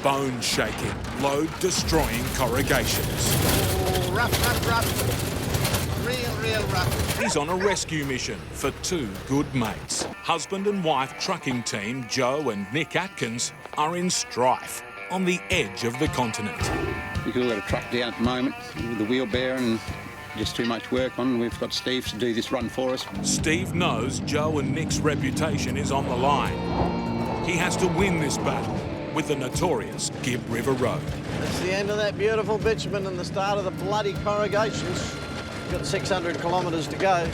bone-shaking, load-destroying corrugations. Oh, rough. Real rough. He's on a rescue mission for two good mates. Husband and wife trucking team Joe and Nick Atkins are in strife on the edge of the continent. We've got a truck down at the moment with the wheel bearing and just too much work on. We've got Steve to do this run for us. Steve knows Joe and Nick's reputation is on the line. He has to win this battle with the notorious Gibb River Road. That's the end of that beautiful bitumen and the start of the bloody corrugations. Got 600 kilometres to go.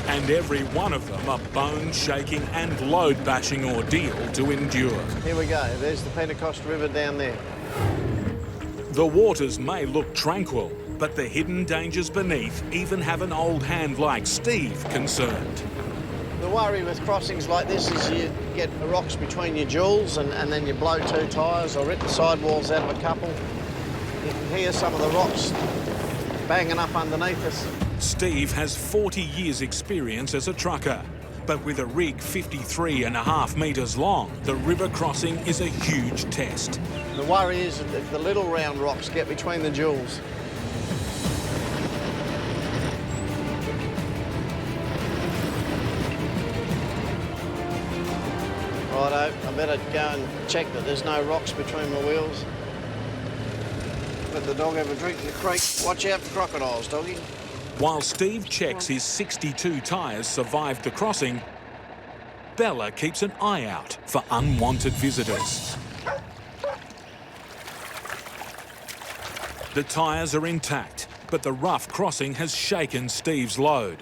And every one of them a bone-shaking and load-bashing ordeal to endure. Here we go. There's the Pentecost River down there. The waters may look tranquil, but the hidden dangers beneath even have an old hand like Steve concerned. The worry with crossings like this is you get rocks between your jewels and then you blow two tyres or rip the sidewalls out of a couple. You can hear some of the rocks banging up underneath us. Steve has 40 years' experience as a trucker, but with a rig 53.5 metres long, the river crossing is a huge test. The worry is if the little round rocks get between the jewels. Righto, I better go and check that there's no rocks between my wheels. Let the dog have a drink in the creek. Watch out for crocodiles, doggy. While Steve checks his 62 tyres survived the crossing, Bella keeps an eye out for unwanted visitors. The tyres are intact, but the rough crossing has shaken Steve's load.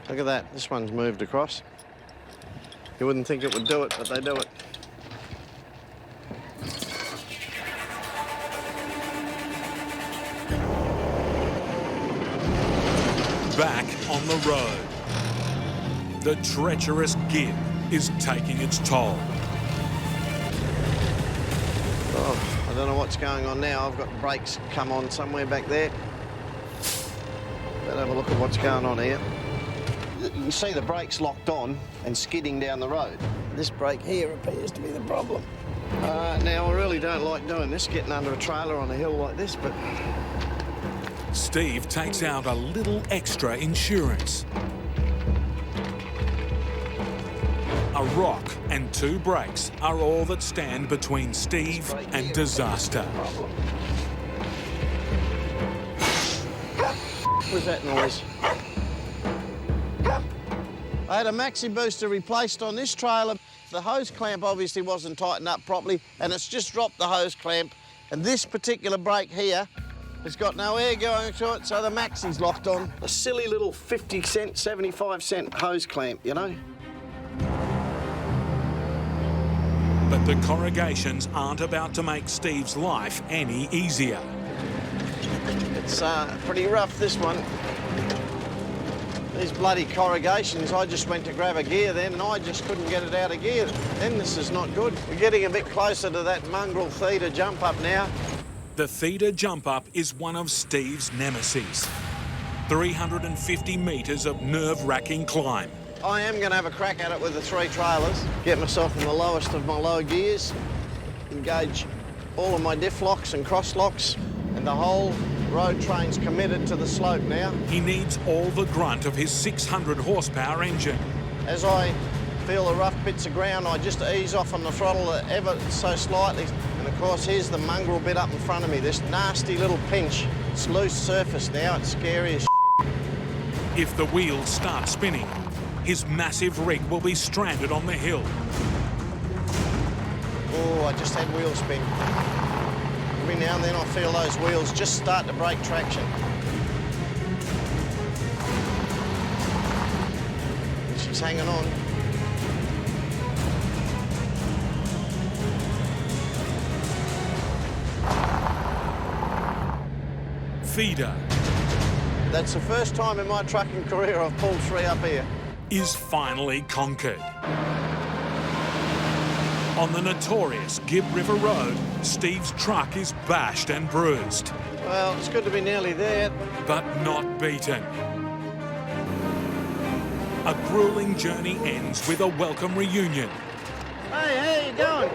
Look at that, this one's moved across. You wouldn't think it would do it, but they do it. Back on the road, the treacherous Gibb is taking its toll. Oh, I don't know what's going on now. I've got brakes come on somewhere back there. Better have a look at what's going on here. You can see the brakes locked on and skidding down the road. This brake here appears to be the problem. Now, I really don't like doing this, getting under a trailer on a hill like this, but... Steve takes out a little extra insurance. A rock and two brakes are all that stand between Steve and disaster. What was that noise? I had a maxi booster replaced on this trailer. The hose clamp obviously wasn't tightened up properly, and it's just dropped the hose clamp. And this particular brake here has got no air going to it, so the maxi's locked on. A silly little 50-cent, 75-cent hose clamp, you know? But the corrugations aren't about to make Steve's life any easier. It's pretty rough, this one. These bloody corrugations, I just went to grab a gear then and I just couldn't get it out of gear. Then this is not good. We're getting a bit closer to that mongrel feeder jump up now. The feeder jump up is one of Steve's nemesis. 350 metres of nerve-wracking climb. I am going to have a crack at it with the three trailers, get myself in the lowest of my low gears, engage all of my diff locks and cross locks, and the whole road train's committed to the slope now. He needs all the grunt of his 600 horsepower engine. As I feel the rough bits of ground, I just ease off on the throttle ever so slightly. And of course, here's the mongrel bit up in front of me, this nasty little pinch. It's loose surface now, it's scary as shit. If the wheels start spinning, his massive rig will be stranded on the hill. Oh, I just had wheel spin. Every now and then I feel those wheels just start to break traction. She's hanging on. Feeder. That's the first time in my trucking career I've pulled three up here. Is finally conquered. On the notorious Gibb River Road, Steve's truck is bashed and bruised. Well, it's good to be nearly there. But not beaten. A grueling journey ends with a welcome reunion. Hey, how you going?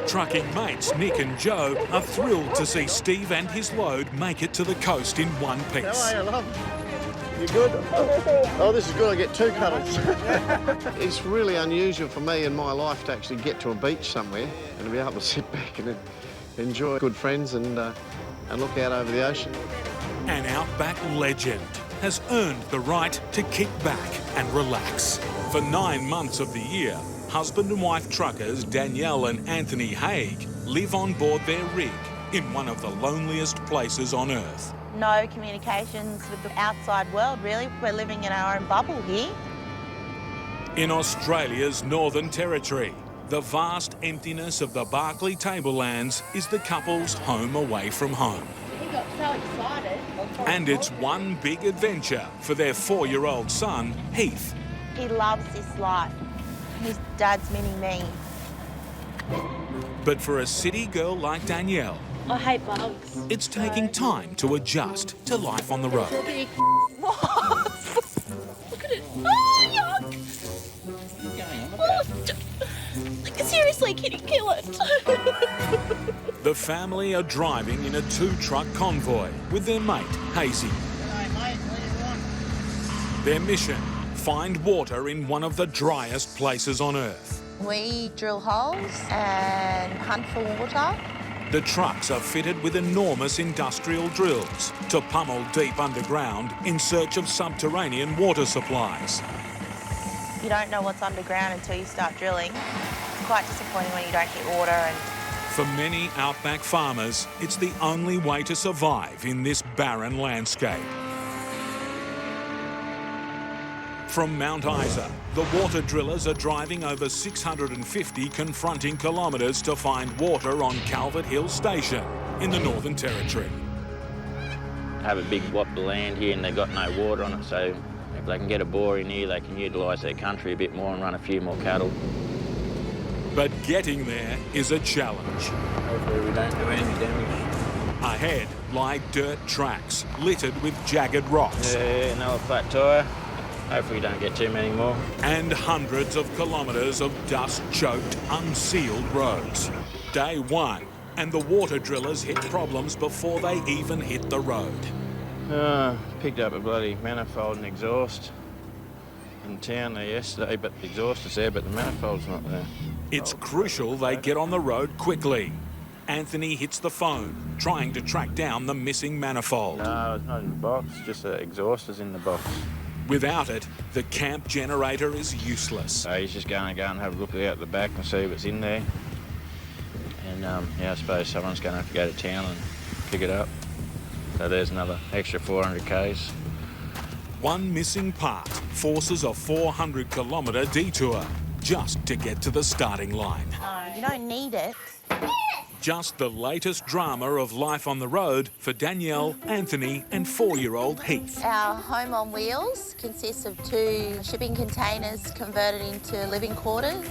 Trucking mates Nick and Joe are thrilled to see Steve and his load make it to the coast in one piece. How are you, love? You good? Oh, this is good. I get two cuddles. It's really unusual for me in my life to actually get to a beach somewhere and to be able to sit back and enjoy good friends and look out over the ocean. An Outback legend has earned the right to kick back and relax. For 9 months of the year, husband and wife truckers Danielle and Anthony Haig live on board their rig in one of the loneliest places on Earth. No communications with the outside world, really. We're living in our own bubble here. In Australia's Northern Territory, the vast emptiness of the Barkly Tablelands is the couple's home away from home. He got so excited. And it's one big adventure for their 4-year-old son, Heath. He loves this life. His dad's meaning me. But for a city girl like Danielle, I hate bugs. it's taking time to adjust to life on the road. What? Look at it. Oh, yuck! Oh, seriously, can you kill it? The family are driving in a 2-truck convoy with their mate, Hazy. Their mission, find water in one of the driest places on Earth. We drill holes and hunt for water. The trucks are fitted with enormous industrial drills to pummel deep underground in search of subterranean water supplies. You don't know what's underground until you start drilling. It's quite disappointing when you don't get water. And For many Outback farmers, it's the only way to survive in this barren landscape. From Mount Isa, the water drillers are driving over 650 confronting kilometres to find water on Calvert Hill Station in the Northern Territory. Have a big whop of land here and they've got no water on it, so if they can get a bore in here, they can utilise their country a bit more and run a few more cattle. But getting there is a challenge. Hopefully we don't do any damage. Ahead lie dirt tracks littered with jagged rocks. Yeah, another flat tyre. Hopefully we don't get too many more. And hundreds of kilometres of dust-choked, unsealed roads. Day 1, and the water drillers hit problems before they even hit the road. Picked up a bloody manifold and exhaust in town there yesterday, but the exhaust is there, but the manifold's not there. It's crucial they get on the road quickly. Anthony hits the phone, trying to track down the missing manifold. No, it's not in the box, just the exhaust is in the box. Without it, the camp generator is useless. So he's just going to go and have a look out the back and see what's in there. And yeah, I suppose someone's going to have to go to town and pick it up. So there's another extra 400 k's. One missing part forces a 400-kilometre detour just to get to the starting line. no, you don't need it. Just the latest drama of life on the road for Danielle, Anthony and 4-year-old Heath. Our home on wheels consists of 2 shipping containers converted into living quarters.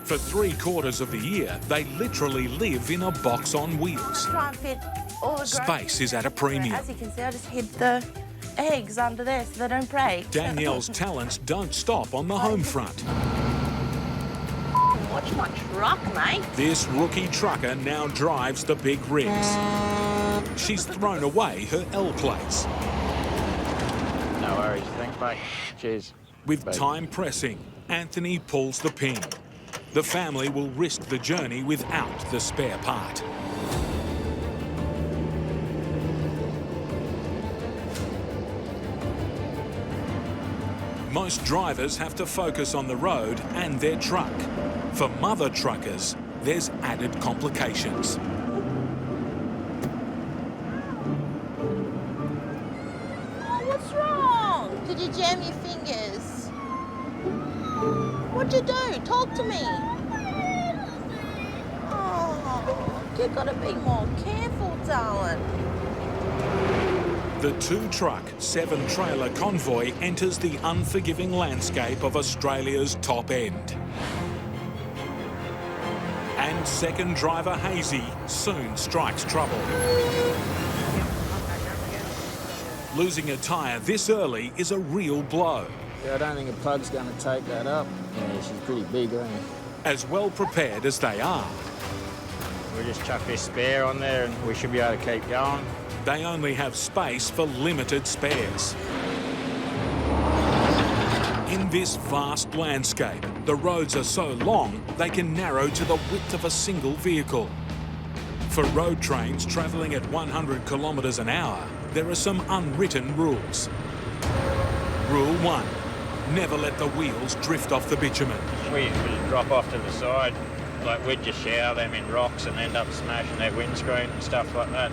For 3/4 of the year, they literally live in a box on wheels. Try and fit all the Space is at a premium. As you can see, I just hid the eggs under there so they don't break. Danielle's talents don't stop on the home front. Watch my truck, mate. This rookie trucker now drives the big rigs. She's thrown away her L plates. No worries, thanks mate. Cheers. With Bye. time pressing, Anthony pulls the pin. The family will risk the journey without the spare part. Most drivers have to focus on the road and their truck. For mother truckers, there's added complications. Oh, what's wrong? Did you jam your fingers? What'd you do? Talk to me. Oh, you've got to be more careful, darling. The 2-truck, 7-trailer convoy enters the unforgiving landscape of Australia's top end. And second driver Hazy soon strikes trouble. Losing a tyre this early is a real blow. Yeah, I don't think a plug's going to take that up. Yeah, she's pretty big, ain't As well prepared as they are, We'll just chuck this spare on there and we should be able to keep going. they only have space for limited spares. In this vast landscape, the roads are so long they can narrow to the width of a single vehicle. For road trains travelling at 100 kilometres an hour, there are some unwritten rules. Rule 1. Never let the wheels drift off the bitumen. We drop off to the side, like we'd just shower them in rocks and end up smashing their windscreen and stuff like that.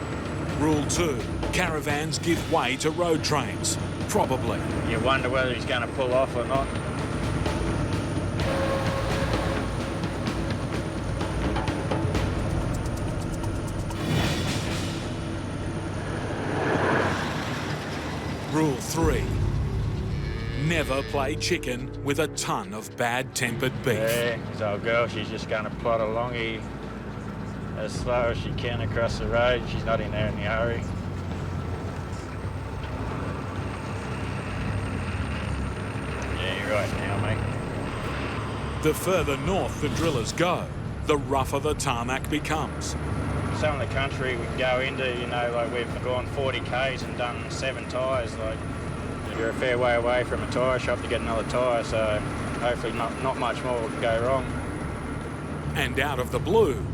Rule 2. Caravans give way to road trains. Probably. You wonder whether he's going to pull off or not. Rule 3. Never play chicken with a ton of bad-tempered beef. Yeah, so old girl, she's just going to plod along here as slow as she can across the road. She's not in there in a hurry. Yeah, you're right now, mate. The further north the drillers go, the rougher the tarmac becomes. Some of the country we can go into, you know, like we've gone 40 k's and done 7 tyres. Like, you're a fair way away from a tyre shop to get another tyre, so hopefully not much more will go wrong. And out of the blue,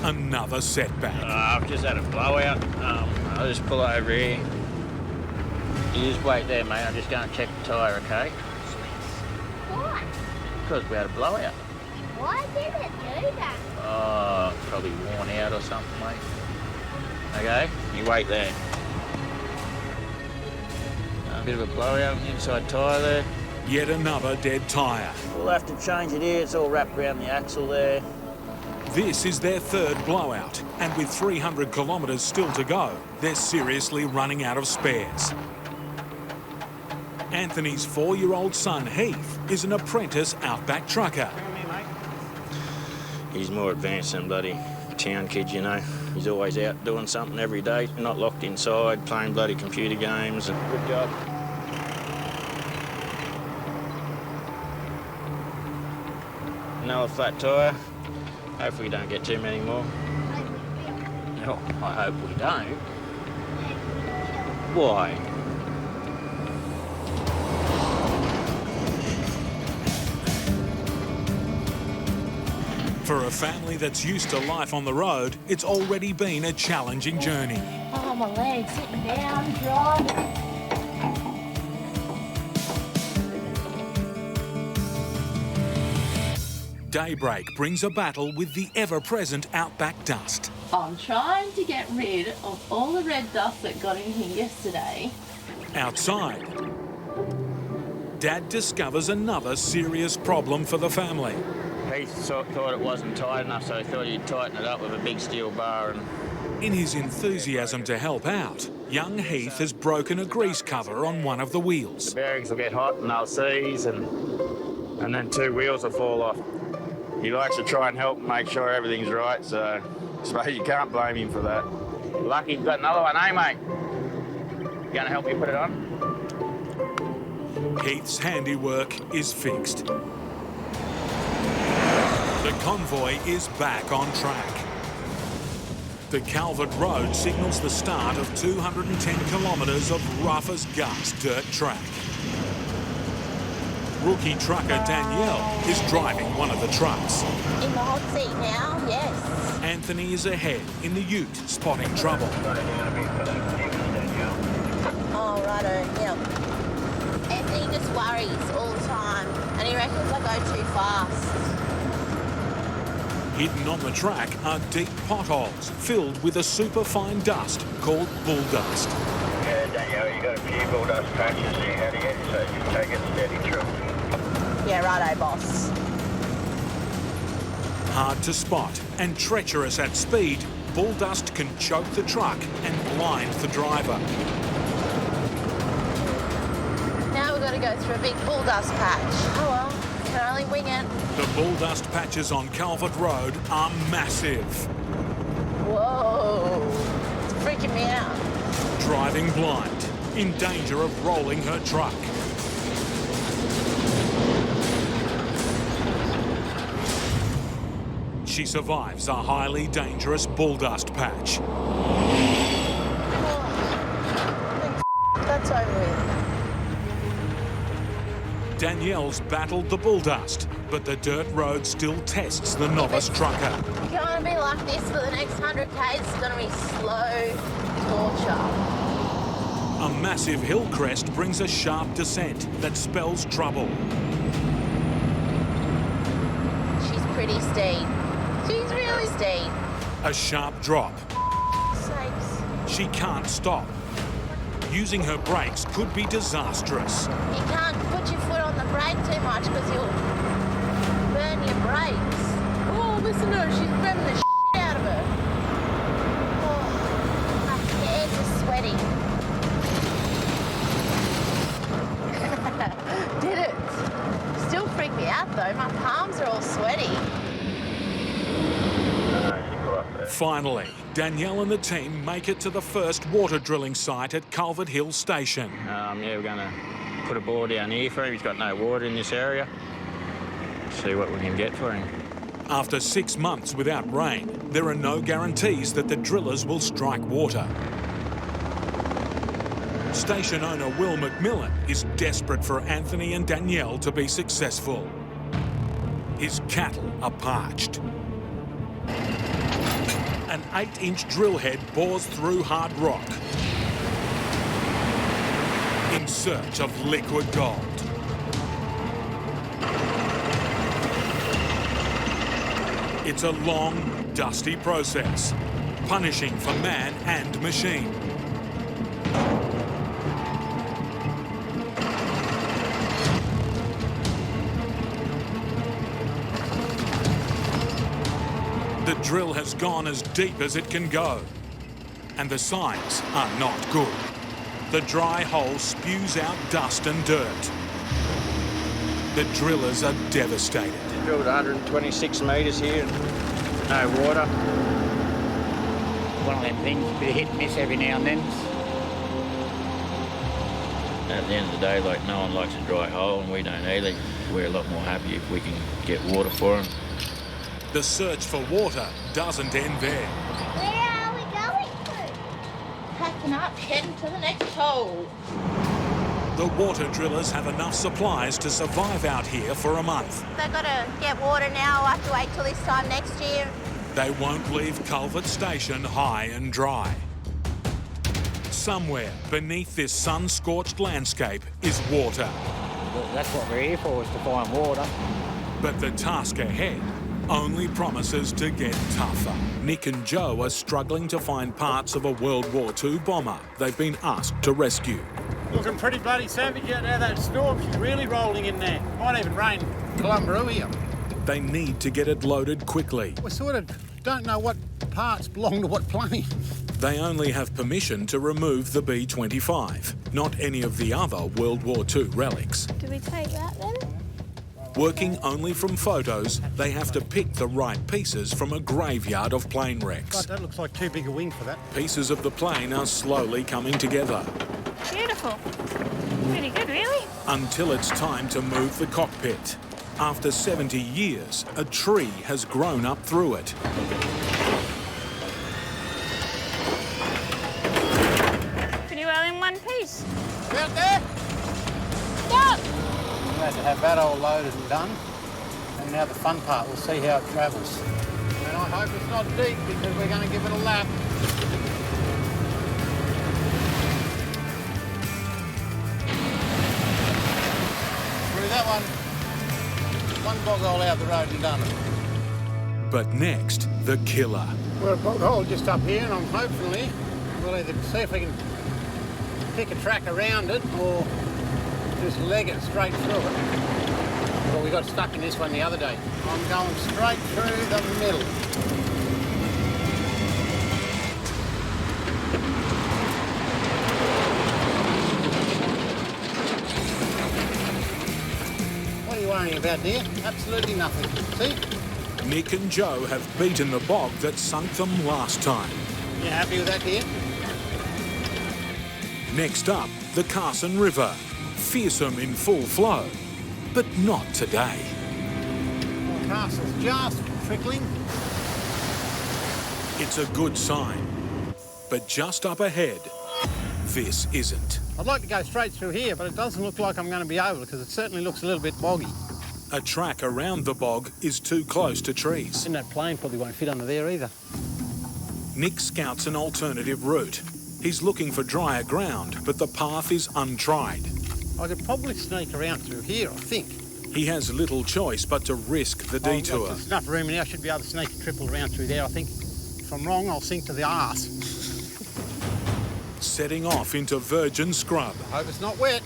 another setback. I've just had a blowout. I'll just pull over here. You just wait there, mate. I'm just going to check the tyre, okay? Why? Because we had a blowout. Why did it do that? Oh, probably worn out or something, mate. Okay, you wait there. A bit of a blowout on the inside tyre there. Yet another dead tyre. We'll have to change it here. It's all wrapped around the axle there. This is their third blowout, and with 300 kilometres still to go, they're seriously running out of spares. Anthony's 4-year-old son, Heath, is an apprentice Outback trucker. He's more advanced than bloody town kid, you know. He's always out doing something every day, not locked inside, playing bloody computer games. And good job. Another flat tyre. Hopefully we don't get too many more. Oh, I hope we don't. Why? For a family that's used to life on the road, it's already been a challenging journey. Oh, my legs, sitting down, driving. Daybreak brings a battle with the ever-present Outback dust. I'm trying to get rid of all the red dust that got in here yesterday. Outside, Dad discovers another serious problem for the family. He thought it wasn't tight enough, so he thought he'd tighten it up with a big steel bar. And In his enthusiasm to help out, young Heath has broken a grease cover on one of the wheels. the bearings will get hot and they'll seize, and then 2 wheels will fall off. He likes to try and help and make sure everything's right, so I suppose you can't blame him for that. Lucky you've got another one, eh, mate? You gonna help me put it on? Heath's handiwork is fixed. The convoy is back on track. The Calvert Road signals the start of 210 kilometres of rough as gas dirt track. Rookie trucker Danielle is driving one of the trucks. In the hot seat now, yes. Anthony is ahead in the ute, spotting trouble. Oh, righto, yeah. Anthony just worries all the time, and he reckons I go too fast. Hidden on the track are deep potholes filled with a superfine dust called bulldust. Yeah, Danielle, you got a few bulldust patches here. How do you get so you take it steady through? Yeah, righto, boss. Hard to spot and treacherous at speed, bulldust can choke the truck and blind the driver. Now we've got to go through a big bulldust patch. Oh well, can only wing it. The bulldust patches on Calvert Road are massive. Whoa, it's freaking me out. Driving blind, in danger of rolling her truck. She survives a highly dangerous bulldust patch. That's over with. Danielle's battled the bulldust, but the dirt road still tests the novice trucker. You're going to be like this for the next 100 k's. It's going to be slow torture. A massive hill crest brings a sharp descent that spells trouble. She's pretty steep. She's really steep. A sharp drop. Sakes. She can't stop. Using her brakes could be disastrous. You can't put your foot on the brake too much because you'll burn your brakes. Oh, listen to her. She's revving the shit out of her. Oh, my hands are sweaty. Did it? Still freaked me out though. My palms are all sweaty. Finally, Danielle and the team make it to the first water drilling site at Culvert Hill Station. Yeah, we're going to put a bore down here for him. He's got no water in this area. See what we can get for him. After 6 months without rain, there are no guarantees that the drillers will strike water. Station owner Will McMillan is desperate for Anthony and Danielle to be successful. His cattle are parched. An 8-inch drill head bores through hard rock in search of liquid gold. It's a long, dusty process, punishing for man and machine. The drill has gone as deep as it can go, and the signs are not good. The dry hole spews out dust and dirt. The drillers are devastated. Drilled 126 metres here, no water. One of them things, a bit of hit and miss every now and then. At the end of the day, like, no one likes a dry hole, and we don't either. We're a lot more happy if we can get water for them. The search for water doesn't end there. Where are we going to? Packing up, heading to the next hole. The water drillers have enough supplies to survive out here for a month. They've got to get water now. I'll have to wait till this time next year. They won't leave Culvert Station high and dry. Somewhere beneath this sun-scorched landscape is water. That's what we're here for, is to find water. But the task ahead only promises to get tougher. Nick and Joe are struggling to find parts of a World War II bomber they've been asked to rescue. Looking pretty bloody savage out there, that storm. She's really rolling in there. Might even rain Columbaroo here. They need to get it loaded quickly. We sort of don't know what parts belong to what plane. They only have permission to remove the B-25, not any of the other World War II relics. Do we take that then? Working only from photos, they have to pick the right pieces from a graveyard of plane wrecks. God, that looks like too big a wing for that. Pieces of the plane are slowly coming together. Beautiful. Really good, really. Until it's time to move the cockpit. After 70 years, a tree has grown up through it. Pretty well in one piece. You out there? Stop! We had to have that all loaded and done. And now the fun part, we'll see how it travels. And I hope it's not deep because we're going to give it a lap. Through that one. One bog hole out the road and done it. But next, the killer. We're a bog hole just up here, and I'm hopefully we'll either see if we can pick a track around it or just leg it straight through it. Well, we got stuck in this one the other day. I'm going straight through the middle. What are you worrying about, dear? Absolutely nothing. See? Nick and Joe have beaten the bog that sunk them last time. You happy with that, dear? Next up, the Carson River. Fearsome in full flow, but not today. Well, Castle's just trickling. It's a good sign. But just up ahead, this isn't. I'd like to go straight through here, but it doesn't look like I'm going to be able to because it certainly looks a little bit boggy. A track around the bog is too close to trees. And that plane probably won't fit under there either. Nick scouts an alternative route. He's looking for drier ground, but the path is untried. I could probably sneak around through here, I think. He has little choice but to risk the detour. There's enough room in here. I should be able to sneak a triple around through there, I think. If I'm wrong, I'll sink to the arse. Setting off into virgin scrub. Hope it's not wet.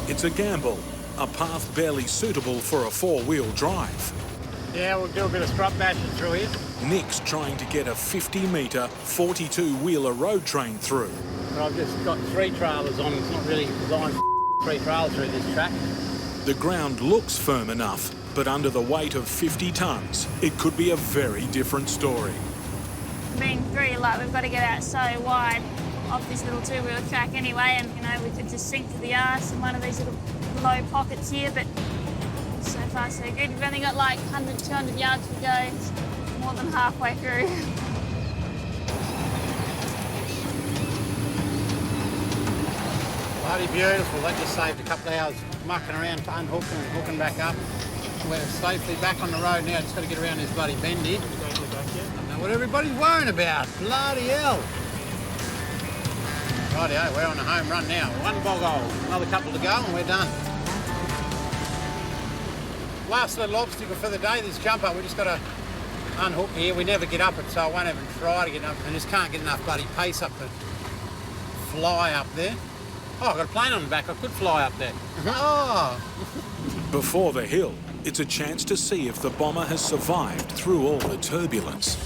It's a gamble, a path barely suitable for a four-wheel drive. Yeah, we'll do a bit of scrub bashing through here. Nick's trying to get a 50-metre, 42-wheeler road train through. But I've just got 3 trailers on. It's not really designed for 3 trailers through this track. The ground looks firm enough, but under the weight of 50 tonnes, it could be a very different story. Being 3, like, we've got to get out so wide off this little 2-wheel track anyway, and, you know, we could just sink to the arse in one of these little low pockets here, but so far so good. We've only got like 100, 200 yards to go. It's more than halfway through. Bloody beautiful. That just saved a couple of hours mucking around to unhooking and hooking back up. We're safely back on the road now. Just got to get around this bloody bend here. I don't know what everybody's worrying about. Bloody hell. Rightio, we're on a home run now. 1 bog hole. Another couple to go and we're done. Last little obstacle for the day, this jumper. We just got to unhook here. We never get up it, so I won't even try to get up. I just can't get enough bloody pace up to fly up there. Oh, I've got a plane on the back. I could fly up there. Oh! Before the hill, it's a chance to see if the bomber has survived through all the turbulence.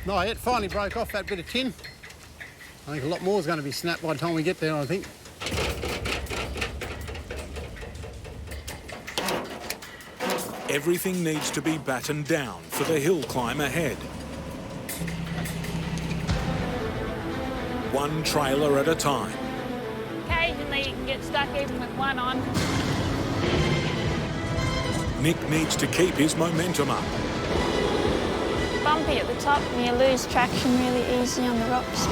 No, it finally broke off that bit of tin. I think a lot more is going to be snapped by the time we get there, I think. Everything needs to be battened down for the hill climb ahead. One trailer at a time. Occasionally you can get stuck even with one on. Nick needs to keep his momentum up. Bumpy at the top and you lose traction really easy on the rocks.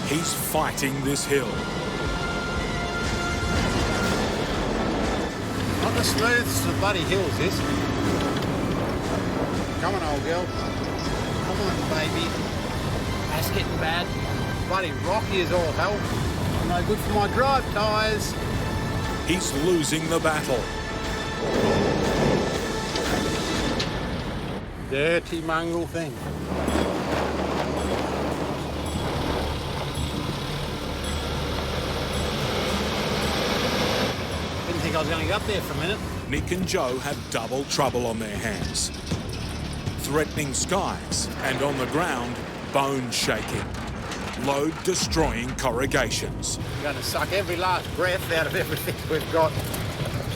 He's fighting this hill. Not the smoothest of bloody hills, this. Come on, old girl. Come on, baby. That's getting bad. Bloody rocky as all hell. No good for my drive tyres. He's losing the battle. Dirty mongrel thing. Didn't think I was going to get up there for a minute. Nick and Joe have double trouble on their hands. Threatening skies, and on the ground, bone shaking. Load destroying corrugations. We're going to suck every last breath out of everything we've got.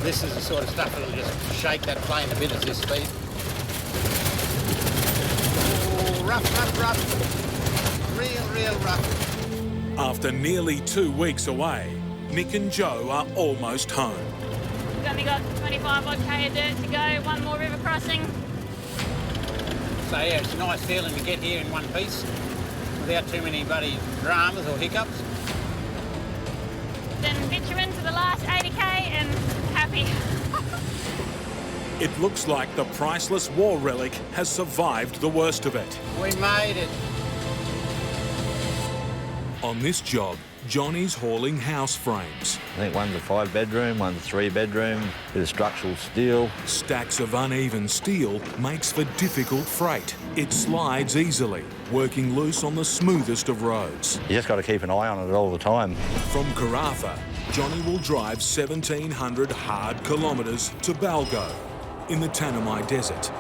This is the sort of stuff that'll just shake that plane a bit at this speed. Oh, rough, rough, rough. Real rough. After nearly 2 weeks away, Nick and Joe are almost home. We've only got 25 odd K of dirt to go, one more river crossing. So yeah, it's a nice feeling to get here in one piece without too many bloody dramas or hiccups. Then bitumen to the last 80K and happy. It looks like the priceless war relic has survived the worst of it. We made it. On this job, Johnny's hauling house frames. I think one's a 5-bedroom, one's a 3-bedroom, bit of structural steel. Stacks of uneven steel makes for difficult freight. It slides easily, working loose on the smoothest of roads. You just got to keep an eye on it all the time. From Karratha, Johnny will drive 1,700 hard kilometres to Balgo in the Tanami Desert.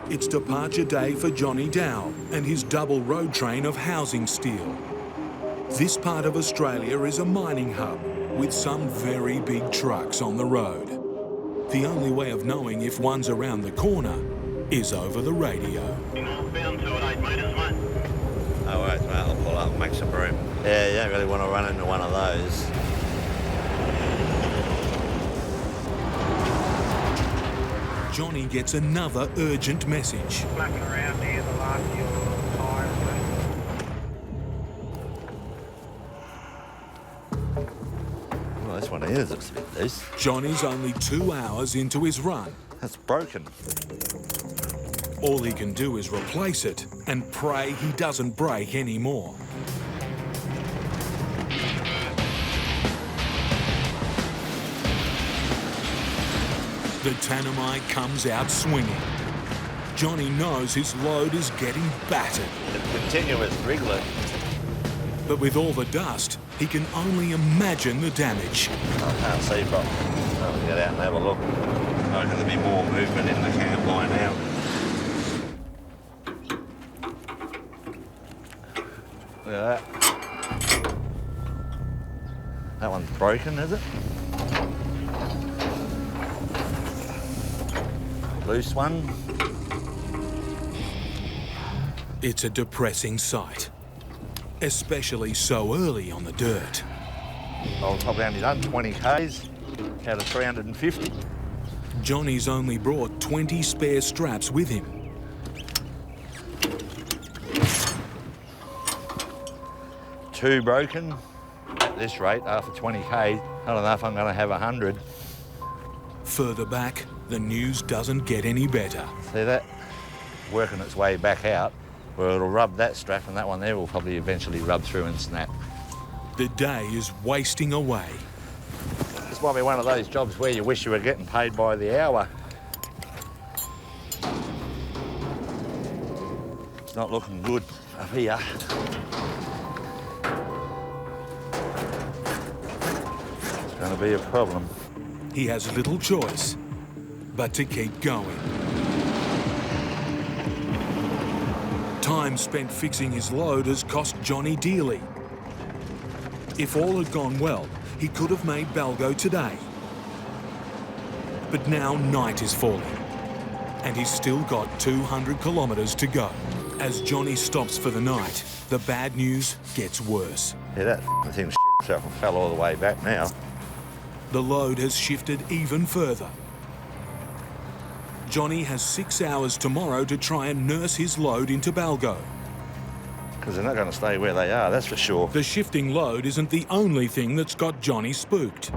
It's departure day for Johnny Dow and his double road train of housing steel. This part of Australia is a mining hub with some very big trucks on the road. The only way of knowing if one's around the corner is over the radio. Northbound 218 metres, mate. No worries, mate. I'll pull up and make some room. Yeah, you don't really want to run into one of those. Johnny gets another urgent message. Mucking around near the last of your tyres. Well, this one here looks a bit loose. Johnny's only 2 hours into his run. That's broken. All he can do is replace it and pray he doesn't break anymore. The Tanami comes out swinging. Johnny knows his load is getting battered. It's continuous wriggling. But with all the dust, he can only imagine the damage. I can't see properly. I'll get out and have a look. I reckon there'll be more movement in the camp by now. Look at that. That one's broken, is it? Loose one. It's a depressing sight, especially so early on the dirt. I've probably only done 20 Ks out of 350. Johnny's only brought 20 spare straps with him. Two broken. At this rate, after 20 Ks, I don't know if I'm going to have 100. Further back, the news doesn't get any better. See that? Working its way back out, where it'll rub that strap and that one there will probably eventually rub through and snap. The day is wasting away. This might be one of those jobs where you wish you were getting paid by the hour. It's not looking good up here. It's going to be a problem. He has little choice but to keep going. Time spent fixing his load has cost Johnny dearly. If all had gone well, he could have made Balgo today. But now night is falling, and he's still got 200 kilometres to go. As Johnny stops for the night, the bad news gets worse. Yeah, that thing shit itself and fell all the way back now. The load has shifted even further. Johnny has 6 hours tomorrow to try and nurse his load into Balgo. Because they're not going to stay where they are, that's for sure. The shifting load isn't the only thing that's got Johnny spooked.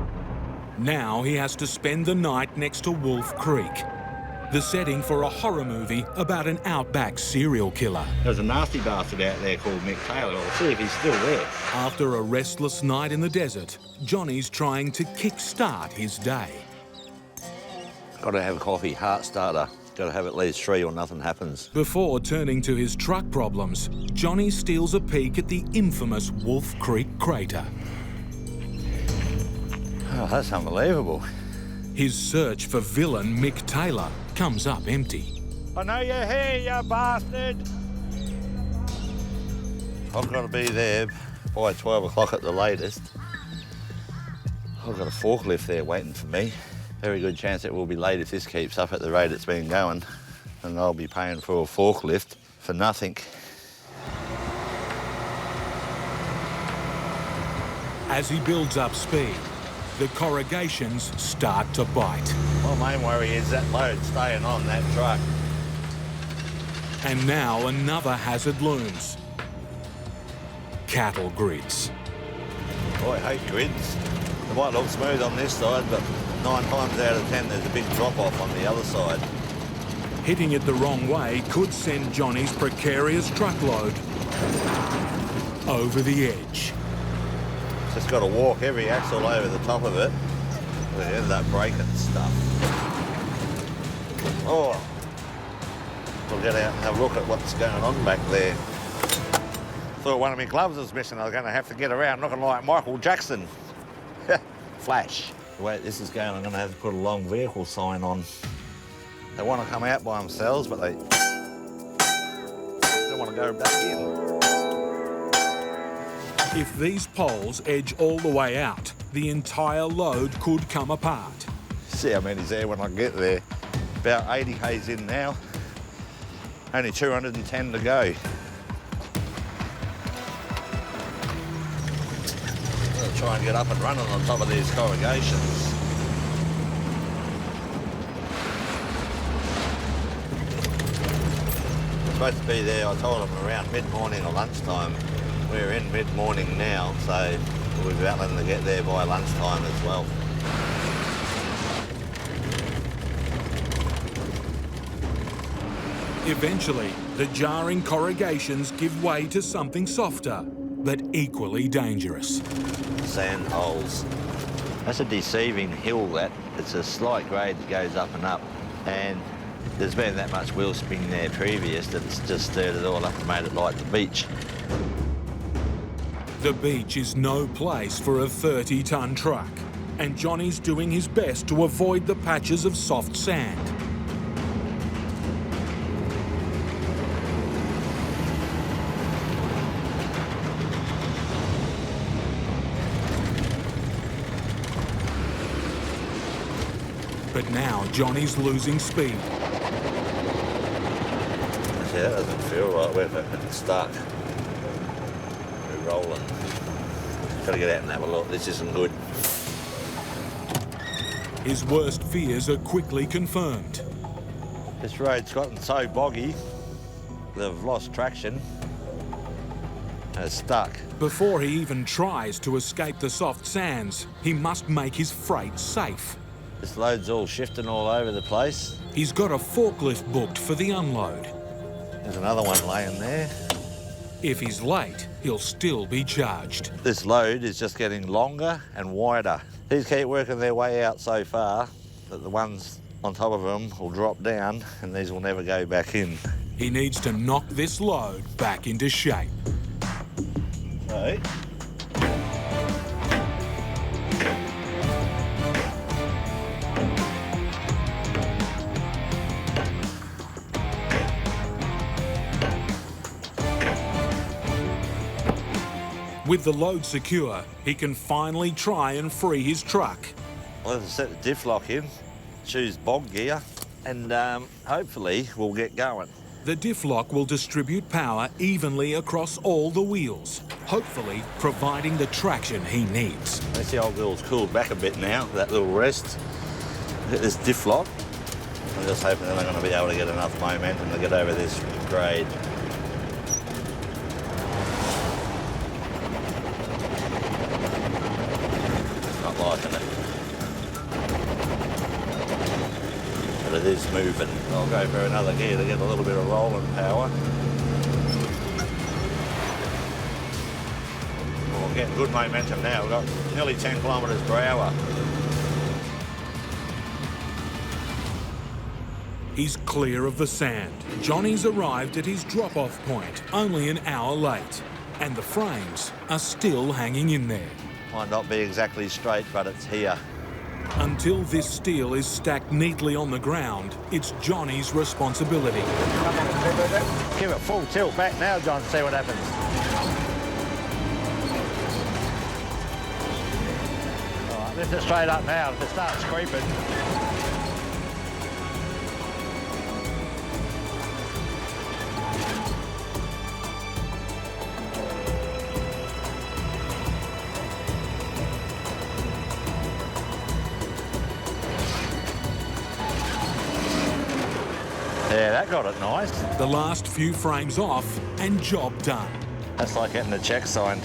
Now he has to spend the night next to Wolf Creek, the setting for a horror movie about an Outback serial killer. There's a nasty bastard out there called Mick Taylor. I'll see if he's still there. After a restless night in the desert, Johnny's trying to kick-start his day. Got to have coffee, heart starter. Got to have at least 3 or nothing happens. Before turning to his truck problems, Johnny steals a peek at the infamous Wolf Creek crater. Oh, that's unbelievable. His search for villain Mick Taylor comes up empty. I know you're here, you bastard! I've got to be there by 12 o'clock at the latest. I've got a forklift there waiting for me. Very good chance it will be late if this keeps up at the rate it's been going, and I'll be paying for a forklift for nothing. As he builds up speed, the corrugations start to bite. My main worry is that load staying on that truck. And now another hazard looms. Cattle grids. I hate grids. They might look smooth on this side, but 9 times out of 10 there's a big drop-off on the other side. Hitting it the wrong way could send Johnny's precarious truckload over the edge. Just got to walk every axle over the top of it. It ends up breaking stuff. Oh, we'll get out and have a look at what's going on back there. Thought one of my gloves was missing. I was going to have to get around looking like Michael Jackson. Flash. The way this is going, I'm going to have to put a long vehicle sign on. They want to come out by themselves, but they don't want to go back in. If these poles edge all the way out, the entire load could come apart. See how many's there when I get there. About 80 k's in now. Only 210 to go. I'll try and get up and running on top of these corrugations. supposed to be there, I told them, around mid-morning or lunchtime. We're in mid-morning now, so we'll be battling to get there by lunchtime as well. Eventually, the jarring corrugations give way to something softer, but equally dangerous. Sand holes. That's a deceiving hill, that. It's a slight grade that goes up and up, and there's been that much wheel spin there previous that it's just stirred it all up and made it like the beach. The beach is no place for a 30-ton truck, and Johnny's doing his best to avoid the patches of soft sand. But now Johnny's losing speed. Yeah, that doesn't feel right. We're stuck. We're rolling. Gotta get out and have a look. This isn't good. His worst fears are quickly confirmed. This road's gotten so boggy, they've lost traction and it's stuck. Before he even tries to escape the soft sands, he must make his freight safe. This load's all shifting all over the place. He's got a forklift booked for the unload. There's another one laying there. If he's late, he'll still be charged. This load is just getting longer and wider. These keep working their way out so far that the ones on top of them will drop down and these will never go back in. He needs to knock this load back into shape. So, with the load secure, he can finally try and free his truck. I'll have to set the diff lock in, choose bogged gear, and hopefully we'll get going. The diff lock will distribute power evenly across all the wheels, hopefully providing the traction he needs. This the old girl's cooled back a bit now, that little rest. Get this diff lock. I'm just hoping that I'm going to be able to get enough momentum to get over this grade. Not liking it. But it is moving. I'll go for another gear to get a little bit of rolling power. Well, we're getting good momentum now. We've got nearly 10 kilometres per hour. He's clear of the sand. Johnny's arrived at his drop-off point, only an hour late, and the frames are still hanging in there. Might not be exactly straight, but it's here. Until this steel is stacked neatly on the ground, it's Johnny's responsibility. Give it full tilt back now, John, see what happens. All right, lift it straight up now. If it starts creeping. Yeah, that got it nice. The last few frames off and job done. That's like getting a cheque signed.